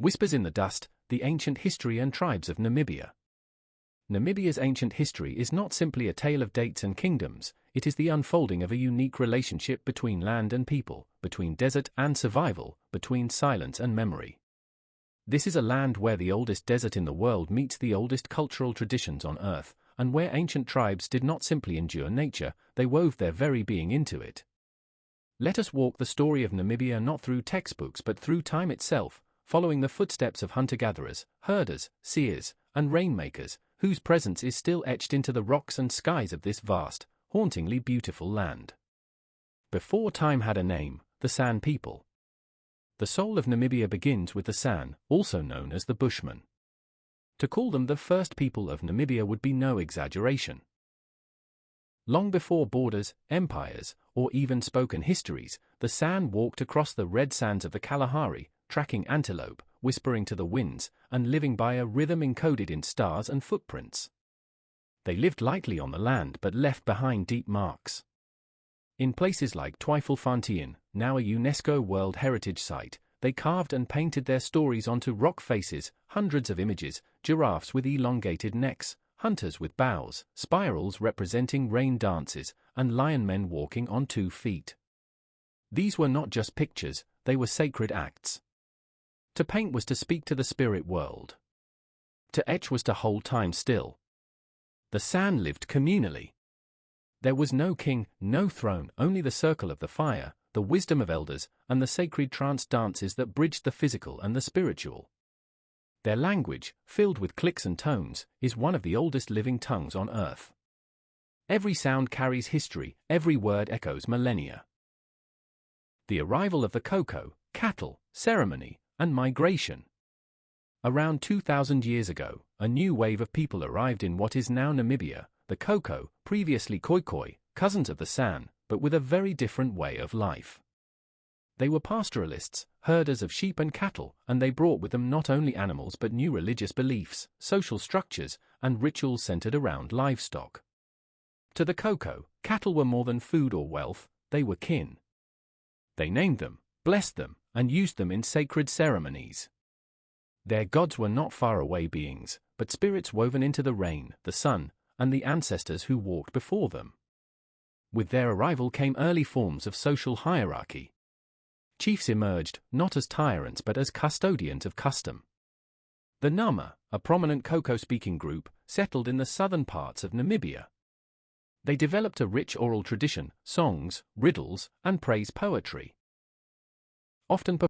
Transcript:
Whispers in the Dust, the Ancient History and Tribes of Namibia. Namibia's ancient history is not simply a tale of dates and kingdoms, it is the unfolding of a unique relationship between land and people, between desert and survival, between silence and memory. This is a land where the oldest desert in the world meets the oldest cultural traditions on Earth, and where ancient tribes did not simply endure nature, they wove their very being into it. Let us walk the story of Namibia not through textbooks but through time itself, following the footsteps of hunter-gatherers, herders, seers, and rainmakers, whose presence is still etched into the rocks and skies of this vast, hauntingly beautiful land. Before time had a name, the San people. The soul of Namibia begins with the San, also known as the Bushmen. To call them the first people of Namibia would be no exaggeration. Long before borders, empires, or even spoken histories, the San walked across the red sands of the Kalahari, tracking antelope, whispering to the winds, and living by a rhythm encoded in stars and footprints. They lived lightly on the land but left behind deep marks. In places like Twyfelfontein, now a UNESCO World Heritage Site, they carved and painted their stories onto rock faces, hundreds of images, giraffes with elongated necks, hunters with bows, spirals representing rain dances, and lion men walking on 2 feet. These were not just pictures, they were sacred acts. To paint was to speak to the spirit world. To etch was to hold time still. The San lived communally. There was no king, no throne, only the circle of the fire, the wisdom of elders, and the sacred trance dances that bridged the physical and the spiritual. Their language, filled with clicks and tones, is one of the oldest living tongues on Earth. Every sound carries history, every word echoes millennia. The arrival of the Koko, cattle, ceremony, and migration. Around 2,000 years ago, a new wave of people arrived in what is now Namibia, the Koko, previously Khoikhoi, cousins of the San, but with a very different way of life. They were pastoralists, herders of sheep and cattle, and they brought with them not only animals but new religious beliefs, social structures, and rituals centered around livestock. To the Koko, cattle were more than food or wealth, they were kin. They named them, blessed them, and used them in sacred ceremonies. Their gods were not faraway beings, but spirits woven into the rain, the sun, and the ancestors who walked before them. With their arrival came early forms of social hierarchy. Chiefs emerged, not as tyrants but as custodians of custom. The Nama, a prominent Koko-speaking group, settled in the southern parts of Namibia. They developed a rich oral tradition, songs, riddles, and praise poetry. Often